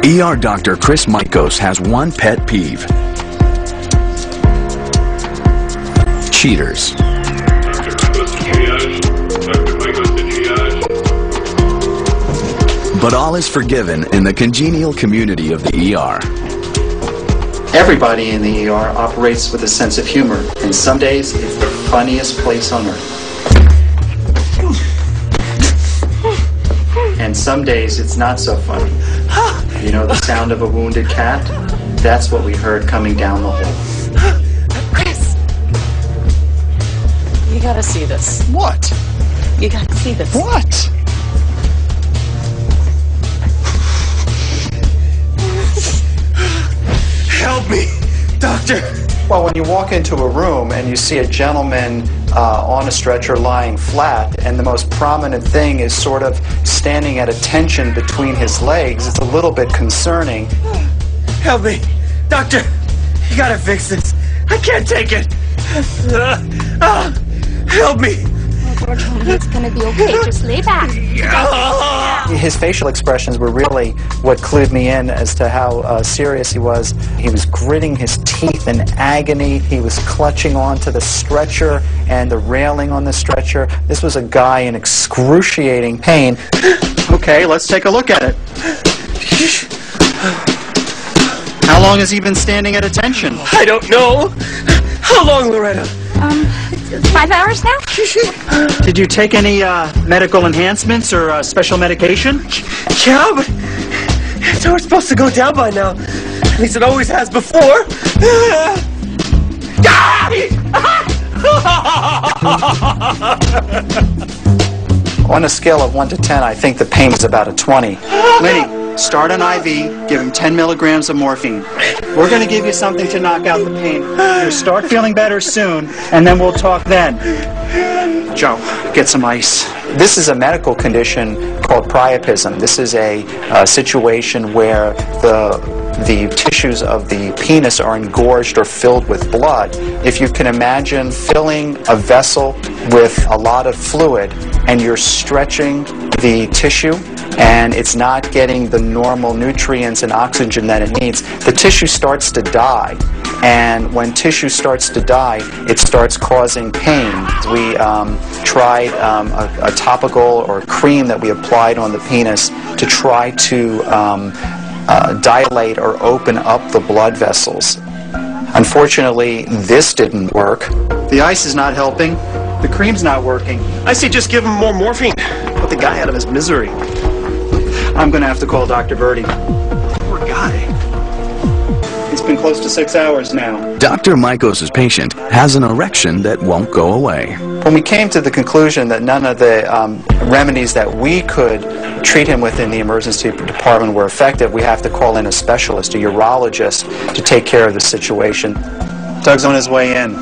ER Dr. Chris Mikos has one pet peeve. Cheaters. But all is forgiven in the congenial community of the ER. Everybody in the ER operates with a sense of humor, and some days it's the funniest place on earth. And some days it's not so funny. You know the sound of a wounded cat? That's what we heard coming down the hall. Chris! You gotta see this. What? You gotta see this. What? Help me, doctor! Well, when you walk into a room and you see a gentleman on a stretcher lying flat, and the most prominent thing is sort of standing at attention between his legs, it's a little bit concerning. Help me, doctor! You gotta fix this. I can't take it. Help me! George, honey, it's gonna be okay. Just lay back. His facial expressions were really what clued me in as to how serious he was. He was gritting his teeth in agony. He was clutching onto the stretcher and the railing on the stretcher. This was a guy in excruciating pain. Okay, let's take a look at it. How long has he been standing at attention? I don't know. How long, Loretta? 5 hours now? Did you take any medical enhancements or special medication? Yeah, but it's always supposed to go down by now. At least it always has before. On a scale of 1 to 10, I think the pain is about a 20. Lenny, start an IV, give him 10 milligrams of morphine. We're going to give you something to knock out the pain. You'll start feeling better soon, and then we'll talk then. Joe, get some ice. This is a medical condition called priapism. This is a situation where the tissues of the penis are engorged or filled with blood. If you can imagine filling a vessel with a lot of fluid and you're stretching the tissue and it's not getting the normal nutrients and oxygen that it needs, the tissue starts to die. And when tissue starts to die, it starts causing pain. We tried a topical or cream that we applied on the penis to try to dilate or open up the blood vessels. Unfortunately, this didn't work. The ice is not helping. The cream's not working. I say just give him more morphine. Put the guy out of his misery. I'm going to have to call Dr. Verdi. Poor guy. It's been close to 6 hours now. Dr. Mikos' patient has an erection that won't go away. When we came to the conclusion that none of the remedies that we could treat him with in the emergency department were effective, we have to call in a specialist, a urologist, to take care of the situation. Doug's on his way in.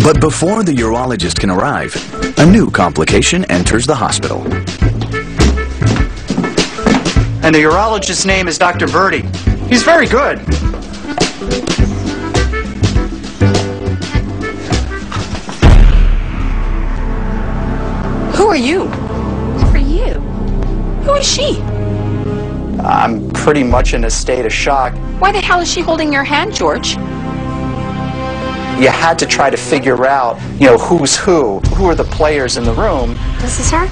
But before the urologist can arrive, a new complication enters the hospital. And the urologist's name is Dr. Verdi. He's very good. Who are you? Who are you? Who is she? I'm pretty much in a state of shock. Why the hell is she holding your hand, George? You had to try to figure out, you know, who's who are the players in the room. This is her?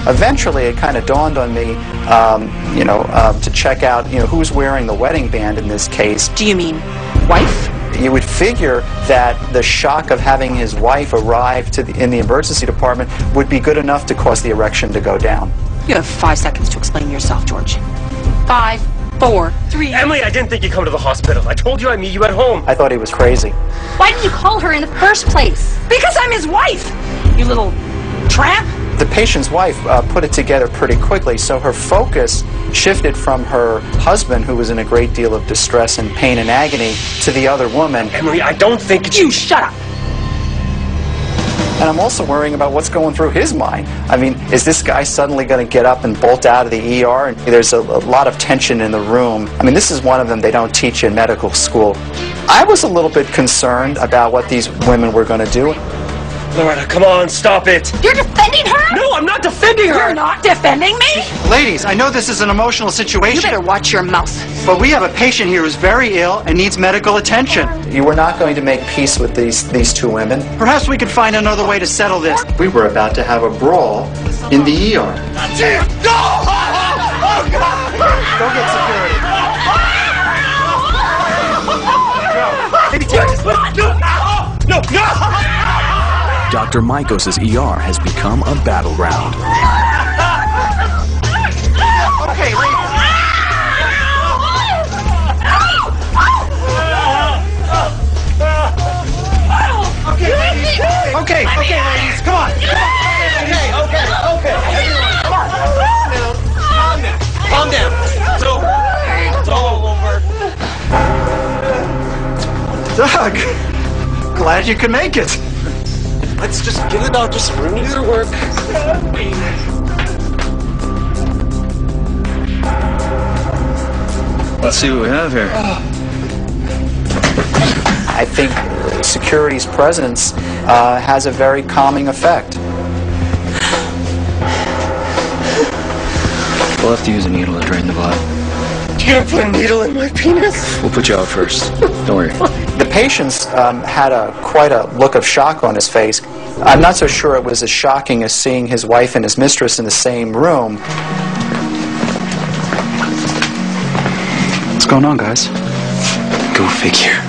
Eventually, it kind of dawned on me, to check out, who's wearing the wedding band in this case. Do you mean wife? You would figure that the shock of having his wife arrive in the emergency department would be good enough to cause the erection to go down. You have 5 seconds to explain yourself, George. 5, 4, 3... Emily, I didn't think you'd come to the hospital. I told you I'd meet you at home. I thought he was crazy. Why did you call her in the first place? Because I'm his wife! You little tramp! The patient's wife put it together pretty quickly, so her focus shifted from her husband, who was in a great deal of distress and pain and agony, to the other woman. Emily, I don't think it's... You shut up! And I'm also worrying about what's going through his mind. I mean, is this guy suddenly going to get up and bolt out of the ER? And there's a lot of tension in the room. I mean, this is one of them they don't teach in medical school. I was a little bit concerned about what these women were going to do. Loretta, come on, stop it. You're defending her? No, I'm not defending her. You're not defending me? Ladies, I know this is an emotional You situation, better watch your mouth. but we have a patient here who's very ill and needs medical attention. You were not going to make peace with these two women. Perhaps we could find another way to settle this. We were about to have a brawl in the ER. No! Oh, God! Go get security. No! Dr. Maikos' ER has become a battleground. Okay, ladies. Okay, ladies, come on. Okay. Everyone, come on. Calm down. It's all over. Doug, glad you could make it. Let's just give the doctor some room to do their work. Let's see what we have here. I think security's presence has a very calming effect. We'll have to use a needle to drain the blood. You're gonna put a needle in my penis? We'll put you out first. Don't worry. The patient's had quite a look of shock on his face. I'm not so sure it was as shocking as seeing his wife and his mistress in the same room. What's going on, guys? Go figure.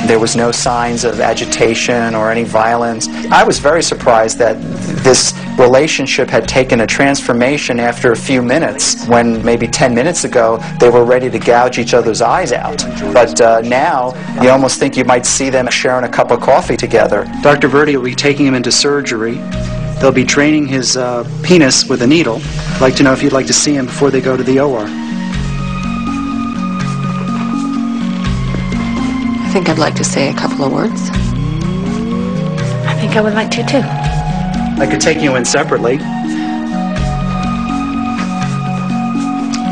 There was no signs of agitation or any violence. I was very surprised that this relationship had taken a transformation after a few minutes, when maybe 10 minutes ago they were ready to gouge each other's eyes out. But now you almost think you might see them sharing a cup of coffee together. Dr. Verdi will be taking him into surgery. They'll be draining his penis with a needle. I'd like to know if you'd like to see him before they go to the OR. I think I'd like to say a couple of words. I think I would like to, too. I could take you in separately.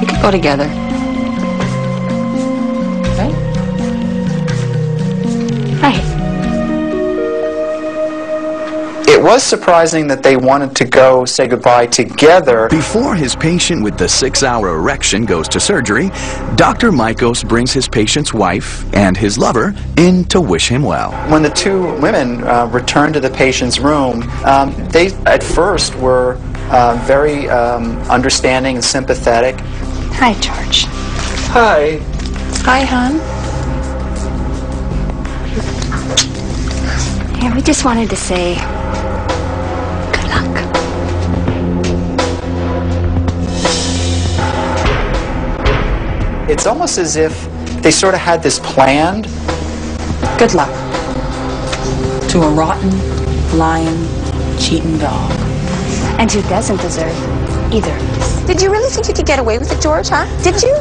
We could go together. Right? Right. It was surprising that they wanted to go say goodbye together. Before his patient with the 6-hour erection goes to surgery, Dr. Maikos brings his patient's wife and his lover in to wish him well. When the two women returned to the patient's room, they at first were very understanding and sympathetic. Hi, George. Hi. Hi, hon. Yeah, we just wanted to say good luck. It's almost as if they sort of had this planned. Good luck to a rotten, lying, cheating dog. And who doesn't deserve either of us. Did you really think you could get away with it, George, huh? Did you?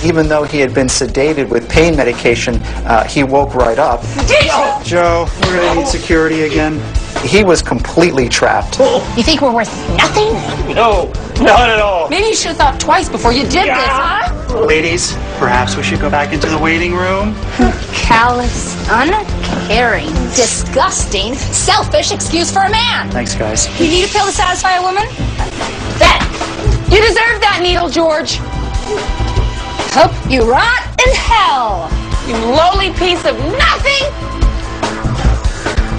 Even though he had been sedated with pain medication, he woke right up. Joe, we're going to need security again. He was completely trapped. You think we're worth nothing? No, not at all. Maybe you should have thought twice before you did this, huh? Ladies, perhaps we should go back into the waiting room. Callous, uncaring, disgusting, selfish excuse for a man. Thanks, guys. You need a pill to satisfy a woman? That! You deserve that needle, George. Hope you rot in hell. You lowly piece of nothing!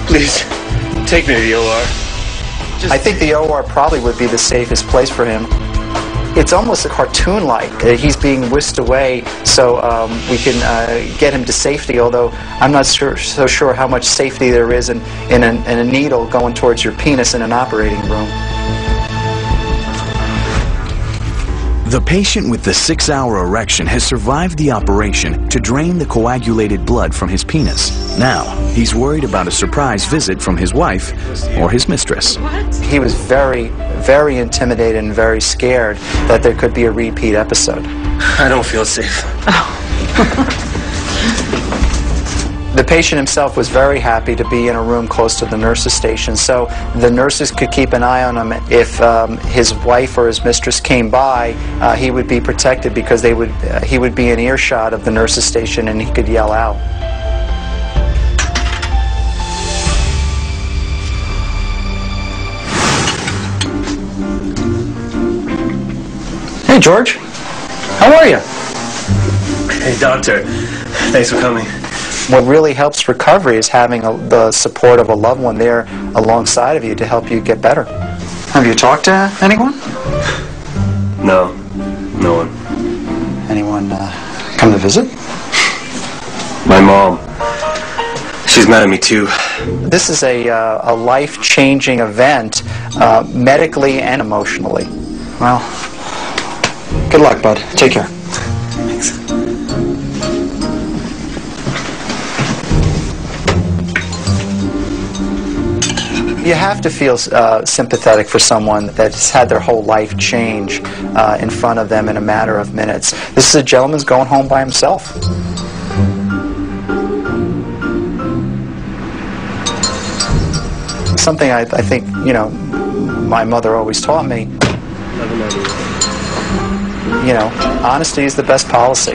Please, take me to the OR. I think the OR probably would be the safest place for him. It's almost cartoon-like. He's being whisked away so we can get him to safety, although I'm not so sure how much safety there is in a needle going towards your penis in an operating room. The patient with the 6-hour erection has survived the operation to drain the coagulated blood from his penis. Now, he's worried about a surprise visit from his wife or his mistress. He was very, very intimidated and very scared that there could be a repeat episode. I don't feel safe. The patient himself was very happy to be in a room close to the nurses' station, so the nurses could keep an eye on him. If his wife or his mistress came by, he would be protected because he would be in earshot of the nurses' station and he could yell out. Hey, George. How are you? Hey, doctor. Thanks for coming. What really helps recovery is having the support of a loved one there alongside of you to help you get better. Have you talked to anyone? No. No one. Anyone come to visit? My mom. She's mad at me, too. This is a life-changing event, medically and emotionally. Well, good luck, bud. Take care. Thanks. You have to feel sympathetic for someone that's had their whole life change in front of them in a matter of minutes. This is a gentleman's going home by himself. Something I think, you know, my mother always taught me. You know, honesty is the best policy.